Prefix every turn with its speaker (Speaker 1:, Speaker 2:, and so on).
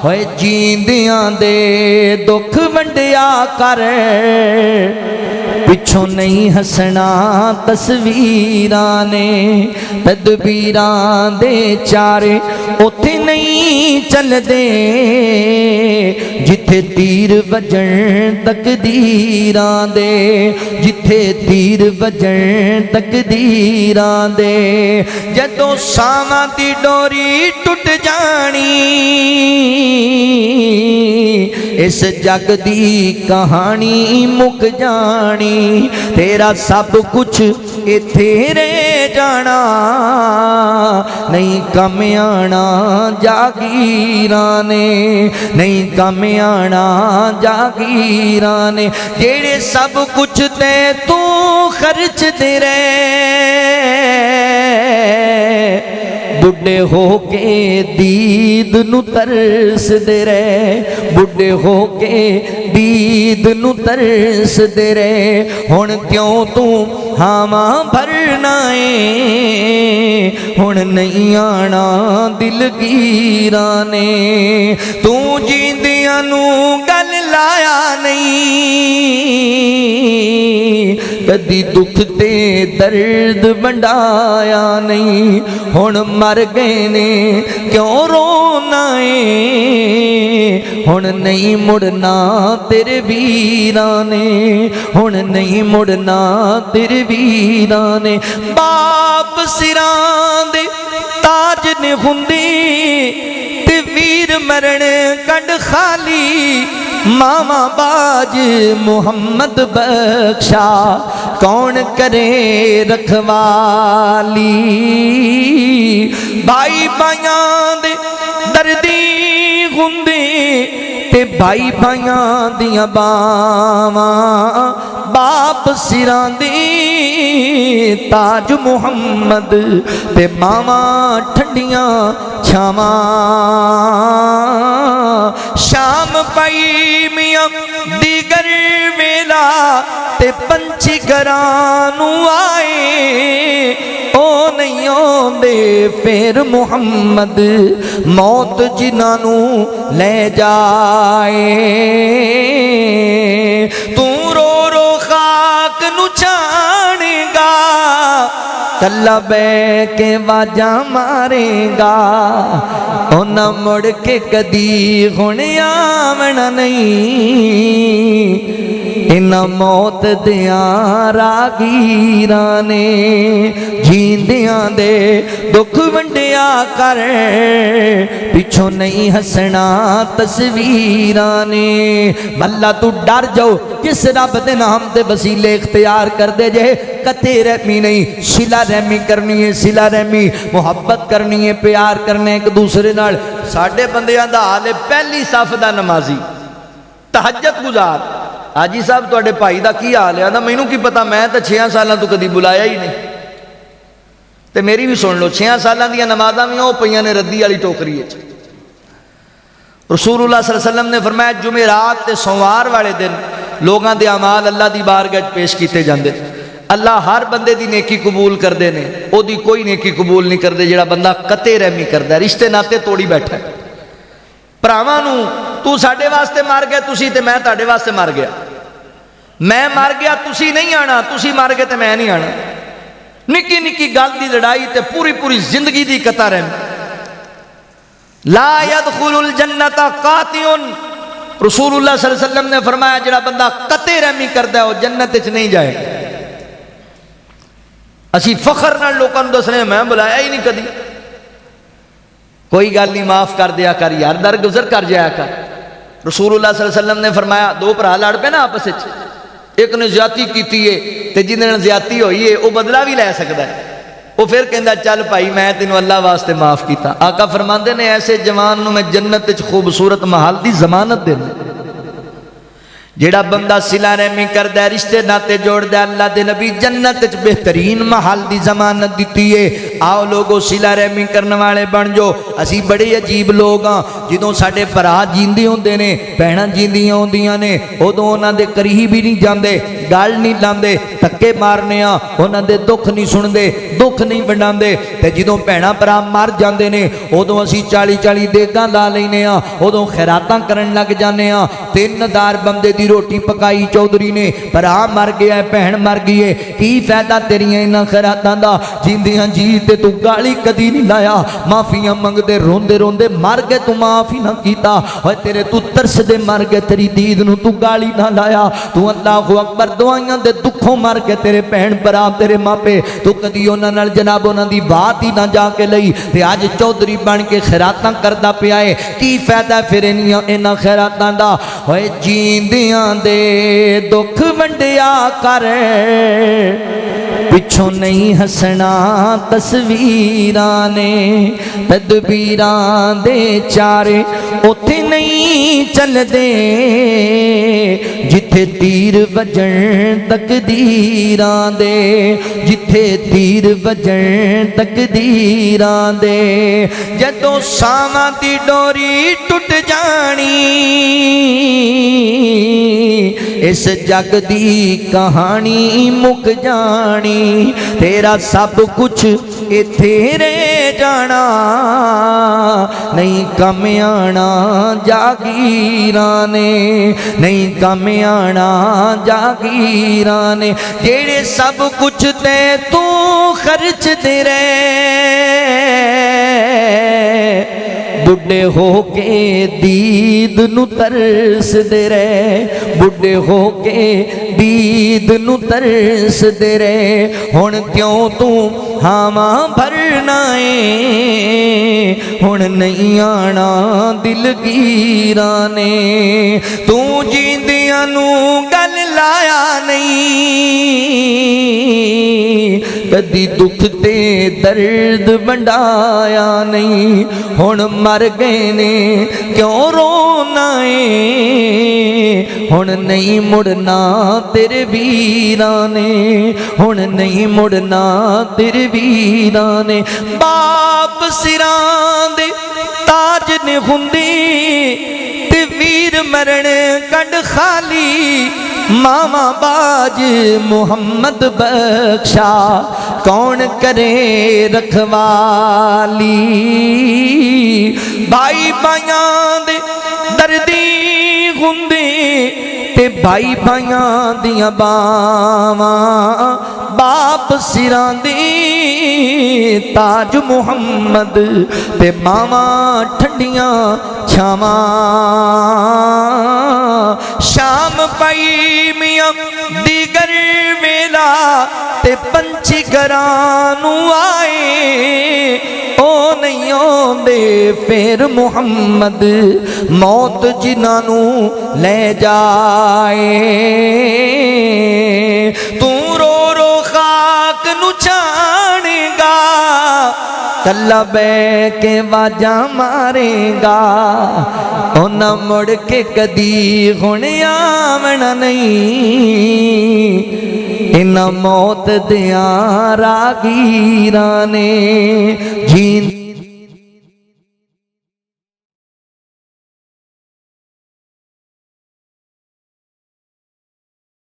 Speaker 1: होए जींदियां दे दुख वंडिया कर, पिछों नहीं हसना तस्वीरां ने। तदबीरां दे चारे उथे नहीं चलदे, जिथे तीर वजन तकदीरां दे, जिथे तीर वजन तकदीरां दे। जदों सावां दी डोरी टुट जानी, इस जग दी कहानी मुक जानी। तेरा सब कुछ इत्थे रह जाना, नहीं कम आना जागीरां ने, नहीं कम आना जागीरां ने। जेड़े सब कुछ ते तू खर्च दे रहे, बुढ़े हो के दीद नू तरस दे रहे, बुढ़े हो के दीद नू तरस दे रहे। हुण क्यों तू हावा भरना है, हुण नहीं आना दिलगीरां ने। तू जींदियां नू गल लाया नहीं, कदी दुख ते दर्द वंडाया नहीं। हुण मर गए ने क्यों रोना है, हुण नहीं मुड़ना तेरे वीरां ने, हुण नहीं मुड़ना तेरे वीरां ने। बाप सिरां दे ताज ने हुंदे, ते वीर मरण कंड खाली। मामा बाज मुहम्मद बख्शा, कौन करे रखवाली। भाई भाइयां दे दर्दी हुंदे, ते भाई भाइयां दियां बावां। बाप सिरां दे ताज मुहम्मद, ते मावा ठंडियां छावां। शाम पाई मियां दीगर वेला, ते पंछी घरां नू आए। ओ नहीं आंदे फिर मुहम्मद, मौत जिन्हां नू ले जाए। तू रो रो खाक नू छानेगा, कल्ला बह के वाजा मारेगा। उन्ना मुड़ के कदी हुण आवना नहीं, इन्ना मौत दियां रागीरां ने। जींदियां दे दुख वंडिया कर, पिछों नहीं हसना तस्वीरां ने। भला तू डर जाओ, जिस रब दे नाम ते वसीले इख्तियार कर दे जे। कते रहमी नहीं, सिला रहमी करनी है, सिला रहमी मुहब्बत करनी है, प्यार करने एक दूसरे नाल। साडे बंदियां दा हाल है पहली सफ दा नमाजी, तहज्जुद गुजार। हाजी साहब तुहाडे भाई दा की हाल है? मैनू की पता, मैं तो 6 सालों तो कभी बुलाया ही नहीं। तो मेरी भी सुन लो, 6 सालों दी नमाज़ां भी वो पईयां ने रद्दी वाली टोकरी। रसूलुल्लाह सल्लल्लाहु अलैहि वसल्लम ने फरमाया, जुमेरात ते सोमवार वाले दिन लोगों के अमाल अल्लाह की बारगाह पेश किए जाते। अल्लाह हर बंदे की नेकी कबूल करते हैं, ओदी कोई नेकी कबूल नहीं करते जिहड़ा बंदा कते रहमी करता, रिश्ते नाते तोड़ी बैठा है। भरावां नूं तू साडे वास्ते मर गया, तुसी ते मैं तुहाडे वास्ते मर गया। मैं मर गया, तुसी नहीं आना, तुसी मर गए तो मैं नहीं आना। निक्की निक्की गल की लड़ाई ते पूरी पूरी जिंदगी की कता रहमी। ला यदखुलुल जन्नता कातिउन, रसूलुल्लाह सल्लल्लाहु अलैहि वसल्लम ने फरमाया, जिहड़ा बंदा कते रहमी करता है वह जन्नत विच नहीं जाएगा। असी फखर नाल लोकां नूं दसने, मैं बुलाया ही नहीं कदी। कोई गल नहीं, माफ कर दिया कर यार, दरगुजर कर जाया कर। रसूलुल्लाह सल्लल्लाहु अलैहि वसल्लम ने फरमाया, दो भरा लड़ पे ना आपस में, एक ने ज्यादती की है तो जिन्हें ज्यादती हुई है वह बदला भी लै सकता है। वो फिर कहता चल भाई मैं तेनों अल्लाह वास्ते माफ किया। आका फरमाते ने ऐसे जवान नूं मैं जन्नत विच खूबसूरत महल की जमानत देना। जेड़ा बंदा सिला रहमी करदा, रिश्ते नाते जोड़दा, अल्लाह दे नबी जन्नत विच बेहतरीन महल की जमानत दी है। आओ लोगों सिला रहमी करने वाले बन जाओ। असी बड़े अजीब लोग हाँ, ਜਦੋਂ ਸਾਡੇ ਭਰਾ ਜੀਂਦੇ ਹੁੰਦੇ ਨੇ, ਭੈਣਾਂ ਜੀਂਦੀਆਂ ਹੁੰਦੀਆਂ ਨੇ, ਉਦੋਂ ਉਹਨਾਂ ਦੇ ਕਰੀਬ ਹੀ ਨਹੀਂ ਜਾਂਦੇ, ਗੱਲ ਨਹੀਂ ਲਾਉਂਦੇ, ਧੱਕੇ ਮਾਰਨੇ ਆ, ਉਹਨਾਂ ਦੇ ਦੁੱਖ ਨਹੀਂ ਸੁਣਦੇ, ਦੁੱਖ ਨਹੀਂ ਵੰਡਾਉਂਦੇ। ਤੇ ਜਦੋਂ ਭੈਣਾਂ ਭਰਾ ਮਰ ਜਾਂਦੇ ਨੇ ਉਦੋਂ ਅਸੀਂ 40-40 ਦੇਗਾਂ ਲਾ ਲੈਨੇ ਆ, ਉਦੋਂ ਖੈਰਾਤਾਂ ਕਰਨ ਲੱਗ ਜਾਂਦੇ ਆ। 3000 ਬੰਦੇ ਦੀ ਰੋਟੀ ਪਕਾਈ ਚੌਧਰੀ ਨੇ, ਭਰਾ मर गया है, भैन मर गई है, की फायदा तेरिया इन्हां खैरातां दा? जींदियां जी ते तू गाली कदी नहीं लाया, माफियां मंगदे रोंदे रोंदे मर गए, तू माफ ही ना कीता। ओए तेरे तू तरसदे मर गए, तेरी दीद नूं तू गाली ना लाया। तू अल्लाहु अकबर दुआइयां दे दुखों मर गए, तेरे भैन भरा तेरे मापे तू कदी उन्हां नाल जनाब उन्हां दी बात ही ना जाके लई, ते अज चौधरी बन के खैरातां करदा पिया है। की फायदा फिर इन्हां खैरातां दा? ओए जींदियां दे दुख वंडिया कर, पिछों नहीं हसना तस्वीरां ने, तदबीरां दे चारे उथे नहीं चलदे, जिथे तीर वजन तकदीरां दे, जिथे तीर वजन तकदीरां दे। जदों सावां दी डोरी टुट जानी, इस जग दी कहानी मुक जानी, तेरा सब कुछ इत्थे रह जाना, नहीं कम आना जागीरां ने, नहीं कम आना जागीरां ने। जेड़े सब कुछ ते तू खर्च दे रहे, बुढ़े हो के दीद नू तरस दे रहे, बुढ़े हो के दीद नू तरस दे रहे। हुण क्यों तू हावा भरना है, हुण नहीं आना दिलगीरां ने। तू जींदियां नू गल लाया नहीं, कदी दुख ते दर्द वंडाया नहीं। हुण मर गए ने क्यों रोना है, हुण नहीं मुड़ना तेरे वीरां ने, हुण नहीं मुड़ना तेरे वीरां ने। बाप सिरां दे ताज ने हुंदे, ते वीर मरण कंड खाली, मामा बाज मुहम्मद बख्शा कौन करे रखवाली। भाई भाइयां दे दर्दी हुंदे, ते भाई भाइयां दियां बावां, बाप सिरां दे ताज मुहम्मद, ते मावां ठंडियां छावां। शाम पई मियां दीगर वेला, ते पंछी घरां नूं आए, ओ नहीं आउंदे फिर मुहम्मद, मौत जिन्हां नूं ले जाए। तू रो रो खाक नूं छाणेगा, कल्ला बह के वाजा मारेगा, उन्ना मुड़ के कदी हुण आवना नहीं। इन्ना मौत दियां रागीरां ने जींद